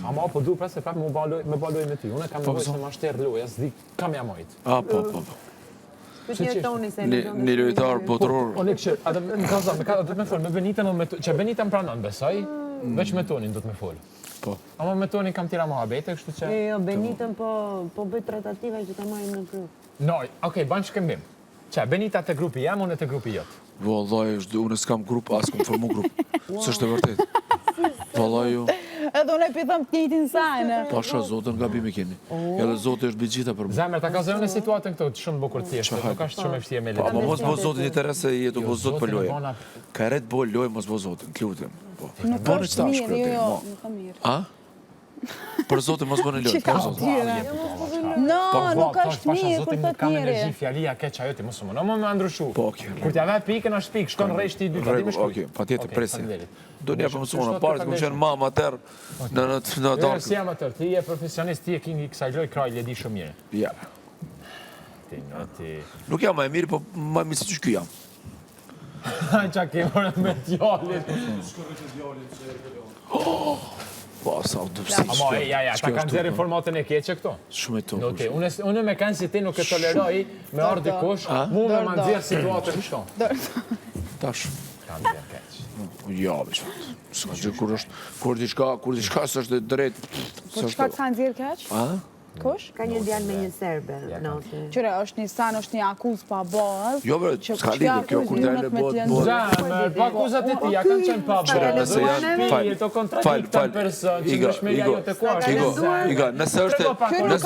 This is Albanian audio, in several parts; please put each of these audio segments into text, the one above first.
Ama po du prasë prapë me baloj me ty. Unë kam nevojë se ma shterë loja, s'di kam ja mojt. Po. Një lojtar botëror. Unë këshir, atë më ka zëmë, do të me folë, me Benitën, që Benitën pranon besoj, veç me Tonin do të me folë. Po. Ama me Tonin kam tira mohabete, kështu që... Jo, Benitën po bëj tratativa që ta marrim në grup. No, okej, banë shkëmbim. Që, Benita të grupi jam, unë të grupi jot. Vallaj, unë s'kam grup, as kom formu grup. S'është e vërtet. Vallaj ju. Edhe unë e pitëm të njëjtin sajnë. Pasha, Zotën gabim e keni. Edhe Zotë është bëjgjita për më. Zemër, ta ka zënë në situatën këto, shumë bukur thjeshtë, nuk është shumë e vështirë me Pa, letë. mos bo Zotën interes se jetu bo Zotë për loje. Ka eret bo loje, mos bo Zotën, klutëm. Nuk është mirë, jo, nuk është mirë. A? Për Zotën mos bënë loje, për Zotën. No, nuk është mirë, kur të Kam tjeri. energji, fjalia, keq ajo ti, mos më në më me ndryshu. Po, okej. Kur t'ja ve pikën është pikë, shkon rreshti i dy, ta di më shkoj. Okej, pa tjetër, Okej, presi. faleminderit. Do një për mësona, parë të këmë qenë mama atër në Jo, darkë. si jam atër, ti je profesionist, ti je king i kësaj loj, kraj e di shumë mirë. Ja. Ti... Nuk jam ma e mirë, po ma mirë si që shky jam. Qa kemore me djallit. Po, sa u dëpsi. Ama, ja, ta kanë zerë informatën e keqe këto. Shumë e to. Okej, unë me kanë si ti nuk e toleroj me ardhë dikush, mu me ma nëzirë situatën kështo. Tash. Kanë zerë keq. Ja, veç. Ska që kur diçka së është drejt. Po çka të kanë zirë keq? A? Kush? Ka një djalë me një serbe, natë. Qyre, është një san, është një akuz pa bazë. Jo, bre, s'ka lidhë, kjo kur djalë bëhet. Zemër, pa akuzat e tia, kanë qenë pa Qëra, bërë. nëse janë, Jeto kontradiktan person, që dëshmeja jo të kuash. Iga, nëse është, a mu me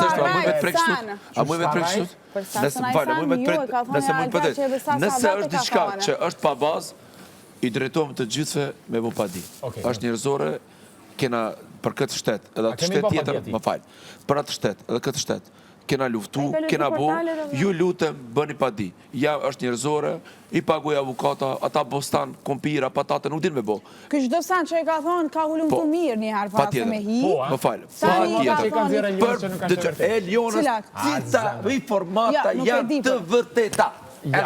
të prekë shtut? A mu me të prekë shtut? Për sa të Nëse është diçka që është pa bazë, i drejtojmë të gjithve me bo pa di. Është njerëzore, kena për këtë shtet, edhe atë shtet tjetër, më falë, për atë shtet, edhe këtë shtet, kena luftu, kena bo, ju lutem, bëni pa di. Ja, është njerëzore, i paguaj avukata, ata bostan, kompira, patate, nuk din me bo. Kështë do san që e ka thonë, ka hullum të mirë njëherë, Pa pas se me hi. më falë, pa tjetër. Për e lionës, cita informata janë të vërteta.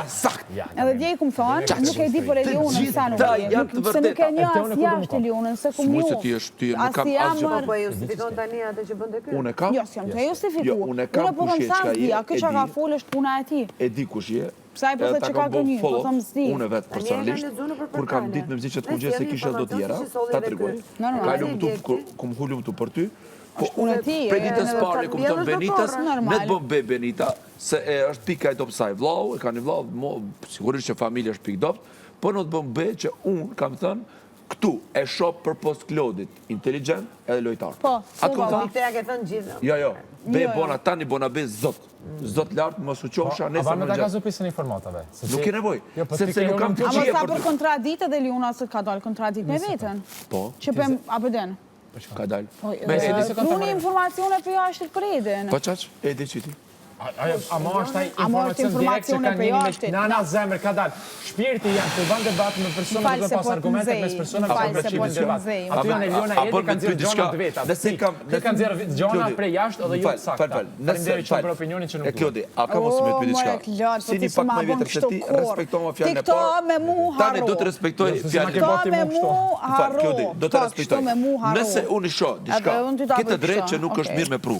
Sakt. Edhe dje i kumë thonë, nuk e di për e lionën sa nuk e. Se nuk e një asë jashtë e lionën, se kumë Smuj ju. se ti është, ti nuk kam asgjë. Po e justifikon tani atë që bënde kërë? Unë e kam? Jo, s'jam të justifiku. Unë e kam po kush je, sa çka je, dhja, kjo që ka folë është puna e ti. E di kush je. Psa i përthe që ka gënjë, po thëmë zdi. Unë vetë personalisht, kur kam ditë me mëzi që të kujgje se kisha do tjera, ta të regoj. Ka kum hullum të për ty, po unë për ditës pare, kum të Benitës, ne të bëm be Benita, se është pika e dopt saj vlau, e ka një vlau, sigurisht që familje është pik dopt, po në të bëm be që unë kam thënë, këtu e shop për post Klodit, inteligent edhe lojtar. Po, atë kom thënë? Këtë ja ke thënë gjithë. Jo, be bona tani, bona be zot. Zot lartë, mos u qofsha, nesër Ava më me ta ka gjatë. zupisën informatave. Nuk e nevoj, sepse nuk kam Ama përgjigje sa për për ty. kontraditë dhe Liona se ka dalë kontraditë me vetën. Po, Që për abëden. ka dalë. Kruni informacione për jashtë për edin. Po qaq, e di që ti. Ama është taj informacion direkt që kanë njëni me nana zemër, ka dalë. Shpirti janë të banë debatë me persona, të pas argumente mes persona, për përqivin debatë. Aty janë Eliona Edi, kanë zirë gjona të veta. Ti kanë zirë gjona prej jashtë edhe ju të sakta. Falemderit që për opinionin që nuk duhet. Klodi, a ka mos me të pyeti diçka? Si një pak më vjetër se ti, respektova fjalën e parë. Tani do të respektoj fjalën e parë. Klodi, do të respektoj. Nëse unë i shoh diçka, këtë drejt që nuk është mirë me pru.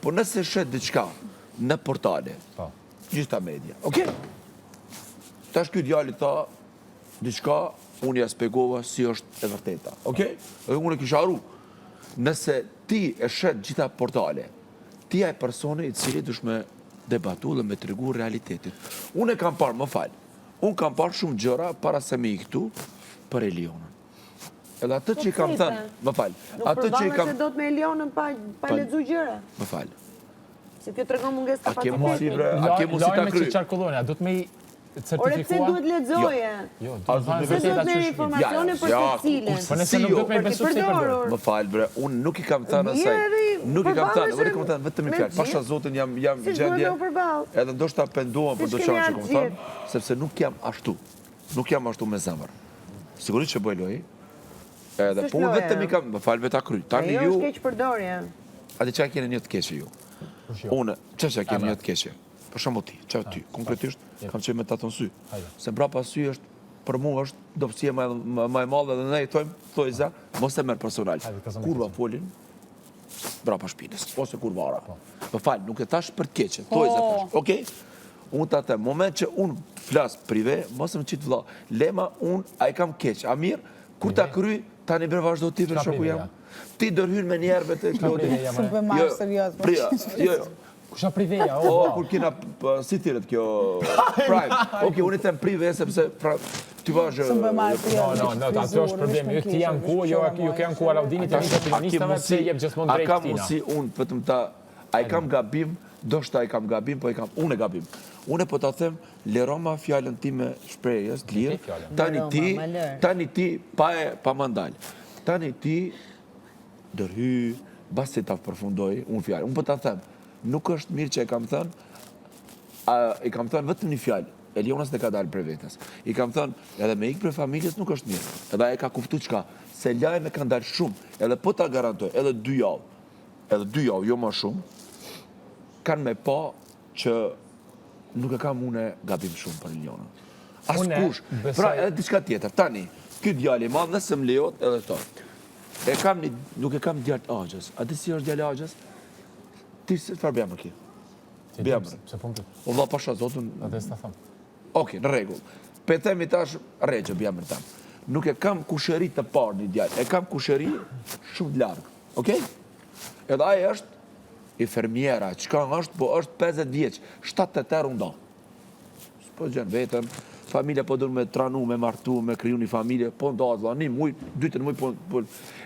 Po nëse shet diçka në portale, gjitha media. Okej? Tash ky djali tha diçka, unë ja spjegova si është e vërteta. Okej? Dhe unë kisha harru. Nëse ti e shet gjitha portale, ti e personi i cili dush me debatu dhe me tregu realitetin. Unë e kam parë, më falë, unë kam parë shumë gjëra para se me i këtu për Elionën. Edhe atë që i kam thënë, më falë, atë që i kam... Nuk përbanë se do të me Elionën pa ledzu gjëra. Më falë. Se kjo të regon munges A ke mundësi ta kry? Lajme që qarkulloni, a du të me i certifikua? Ore, pse duhet ledzoje? Se duhet me informacione për të cilën? Po nëse nuk duhet me i besu pse i përdojnë. Më falë, bre, unë nuk i kam thënë asaj. Nuk i kam thënë, vërë i kam thënë vetëm i fjallë. Pasha Zotin jam gjendje, edhe ndoshta penduam për do qanë që kom thënë, sepse nuk jam ashtu. Nuk jam ashtu me zemër. Sigurisht që bëj loj, edhe po unë vetëm i kam, më falë veta kry. Tani ju, është keq përdorje. ati qa kene një të keqe ju? Unë, që kene një të keqe? Për shumë ti, që ty, konkretisht, kam që me të atë në sy. Se mbrapa sy është, për mu është dopsia ma e madhe dhe ne i thojmë, thoj za, mos e merë personal. Kurva folin, brapa shpinës, ose kur vara. Më falë, nuk e tash për të keqe, to e zë tash, okej? Unë të atë, moment që unë flasë prive, mos më qitë vla, lema unë, a i kam keqe, a mirë, kur ta kry, ta një bërë vazhdo ti për shoku jam. Ti dërhyn me njerëve të Klodi. Së për marë serios. Jo, Kusha priveja, kur kina, si thiret kjo, prime. Oke, unë i them prive, sepse ty vazhë... Së për marë serios. No, ato është problemi. Ju ti janë ku, ju ke janë ku Alaudinit, të një opinionistave, se jep gjithmonë drejt tina. A kam tina. musi unë, pëtëm ta, a i kam gabim, do shta i kam gabim, po unë e gabim. Unë e po ta them, leroma fjallën ti me shprejës, të lirë, tani ti, pa mandalë, tani ti, dërhy, bas të ta përfundoj, unë fjallë. Unë po ta them, nuk është mirë që e kam thënë, i kam thënë vetëm një fjallë, Elionas dhe ka dalë për vetës. I kam thënë, edhe me ikë për familjes nuk është mirë, edhe e ka kuftu qka, se lajme kanë dalë shumë, edhe po ta garantoj, edhe 2 javë, jo ma shumë, kanë me pa që nuk e kam une gabim shumë për Eliona. Askush, pra edhe diçka tjetër, tani, këtë djali ma nëse më lejot edhe to. Nuk e kam djart Agjës. A di si është djali Agjës? Ti se farë bjamër ki? Bjamër. O vla pasha zotën... A dhe s'ta thamë. Oke, në regull. Pe themi tash regje bjamër tamë. Nuk e kam kushëri të parë një djali. E kam kushëri shumë largë. Okej? Edhe aje është i fermiera, qka është, po është 50 vjeqë, 7-8 unda. S'po gjenë vetëm, familja po dërë me tranu, me martu, me kriju një familje, po ndazë, një muj, 2 muj, po...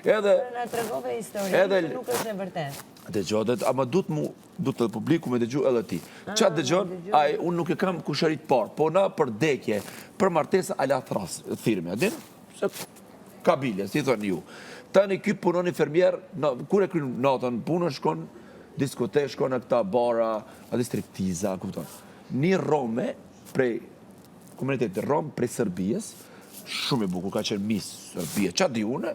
Edhe... Në tregove historie, nuk është e vërtet. Dëgjohet, ama du të publiku me dëgju edhe ti. Qatë dëgjohet, unë nuk e kam kusherit parë, po na për dekje, për martesa ala thras, thirme, adin? Se kabilje, si thonë ju. Tani ky punon i fermier, kur e kryu natën punë, shkon diskote, shkon në këta bara, adi striptiza, kupton. Një Rome prej, komunitetit Rome prej Sërbijes, shumë i bukur, ka qenë Miss Sërbije, qatë di une,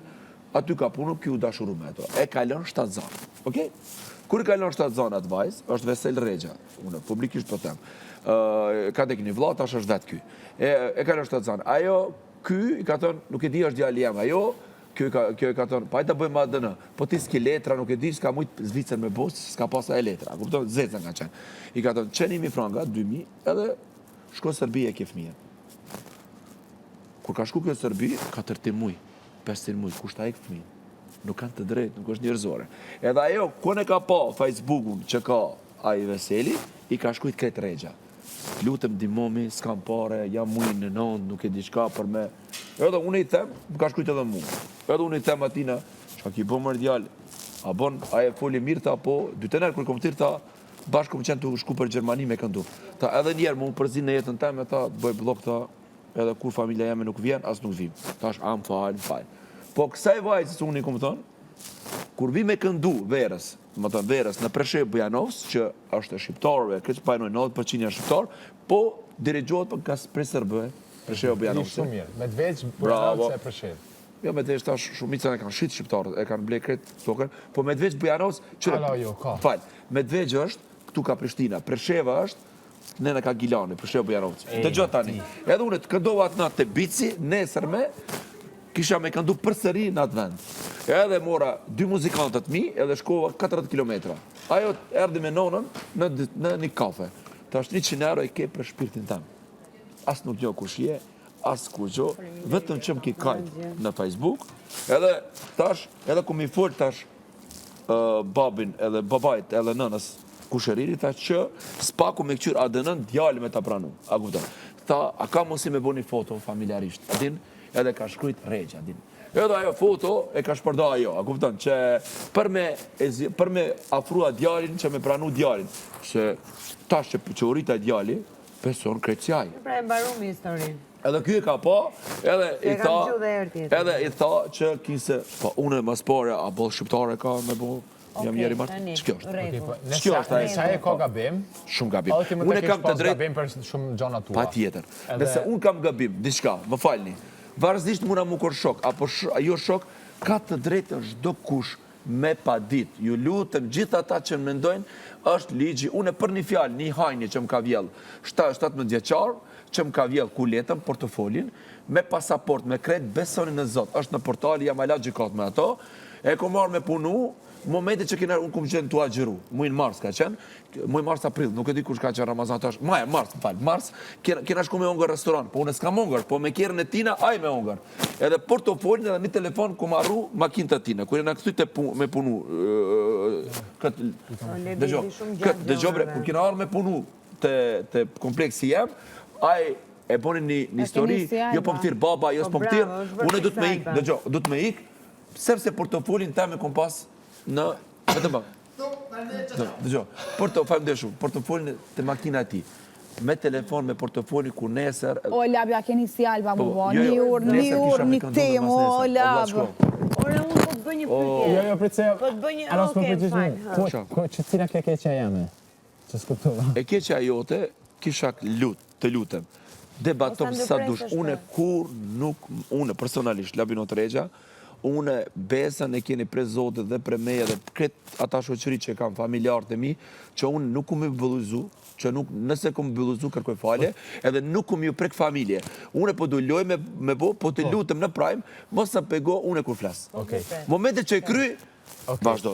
aty ka punu, kjo dashuru me to. E kalon 7 zanë, okej? Kur i kalon 7 zanë atë vajzë, është Vesel Regja, unë publikisht po them. Ka tek një vlla, tash është vetë ky. E kalon 7 zanë. Ajo, ky, i ka thonë, nuk e di është djali jam, ajo, kjo i ka thonë, pa i të bëjmë ADN, po ti s'ki letra, nuk e di, s'ka mujtë zvicën me bosë, s'ka pasa e letra, kupton, zecën ka qenë. I ka thonë, 100.000 franga, 2.000, edhe shko Sërbi e ke fëmijën. Kur ka shku kjo Sërbi, 4 muj, 5 muj, kushta e ke fëmijën. Nuk kanë të drejtë, nuk është njerëzore. Edhe ajo, kone ka pa Facebookun që ka aji Veseli, i ka shkujt kretë regja. Lutëm dimomi, s'kam pare, jam mujnë në nëndë, nuk e di shka për me. Edhe unë i them, më ka shkujt edhe mu. Edhe unë i them atina, shka ki bo mërë djallë, a bon, a e foli mirë ta, po, 2 tenerë kërë kom tirë ta, bashkë kom qenë të shku për Gjermani me këndu. Ta edhe njerë, më përzin në jetën teme, ta, bëj blok ta, edhe kur familja jeme nuk vjen, as nuk vim. Ta është am falë. Po kësaj vajzës unë i kom thonë, kur vi me këndu verës, më thënë verës në Preshevë Bujanovës, që është e shqiptarëve, këtë pajnoj 90% janë shqiptarë, po dirigjohet për kas prej Sërbëve, Preshevë Bujanovës. Shumë mirë, Medveç, Bujanovës e Preshevë. Jo, Medveç ta shumicën e kanë shqitë shqiptarët, e kanë blej kretë tokën, po Medveç Bujanovës, Medveç është, këtu ka Prishtina, Preshevë është, nëna ka Gilani, Preshevë Bujanovës. Dëgjoj tani. Edhe unë të këndova atë natë të bici, nesërme, kisha me këndu përsëri në atë vend. Edhe mora 2 muzikantët mi, edhe shkova 40 kilometra. Ajo erdi me nonën në një kafe. Ta është 100 euro i ke për shpirtin tem. As nuk jo kush je, as kur gjo, vetëm që më ki kajtë në Facebook, edhe tash, edhe ku mi fol tash babin, edhe babajt, edhe nënës kushëriri, ta që s'paku me këqyr ADN djali me ta pranu. A kupton. Ta, a ka mos si me bo një foto familjarisht. Adin, edhe ka shkrujt regja, din. Edhe ajo foto e ka shpërda ajo, a kupton, që për me afrua djalin, që me pranu djalin, që tash që urita djali, peson krejtësjaj. Pra e mbarumi historin. Edhe kjo e ka pa, edhe i tha që kinse, pa une mas pare, a bol shqiptare ka me bo, jam njeri martë, që kjo është? Që kjo është? Nësa e ka gabim, shumë gabim. Unë e kam të drejt gabim për shumë gjona tua. Pa tjetër. Nëse unë kam gabim, diçka, më falni, varzisht muna mu kër shok, apo jo shok, ka të drejtë është do kush me pa dit. Ju lutëm gjitha ta që më mendojnë, është ligji, unë e për një fjalë, një hajnje që më ka vjell, 17 vjeçar, që më ka vjell kuletën, portofolin, me pasaport, me kredit, besonin në Zot, është në portali, jam ala gjikat me ato, e ko marrë me punu, Momentin që unë kumë qenë të agjeru, mujnë mars ka qenë, mujnë mars aprill, nuk e di kush ka qenë Ramazan tash, mars, kena shku me ongër restoran, po unë s'kam ongër, po me kjerën e tina, aj me ongër. Edhe portofolin edhe një telefon ku marru makinë të tina, kërë në këthy me punu, dëgjobre, kur kena arë me punu të kompleksi jem, aj e boni një histori, jo po më thirë baba, jo s'po më thirë, unë du të me ikë, du të me ikë, sepse portofolin ta me kom pas në... Vetëm ba. Dëgjo, portofolin të makina ti. Me telefon, me portofolin ku nesër... O, Lab, ja keni si alba mu bo. Një urë, një temë, o, Lab. Ore, unë po të bëj një pytje. Jo, pritse... Po të bëj një... Aros po Oke, përgjithmi. Që cila ke keqja jame? Që s'kuptova. E keqja jote, kisha të lutem. Debatom sa dush. Une kur nuk... Une personalisht, Labinot Regja, une besën e keni pre Zotit dhe pre meja dhe këtë ata shoqëri që kam familjarët e mi, që unë nuk kumë i bëlluzu, që nëse kumë bëlluzu kërkoj falje, edhe nuk kumë ju prek familje. Une po du loj me bo, po të lutem në prajmë, mos sa pego une kur flasë. Momentet që e kry, vazhdo.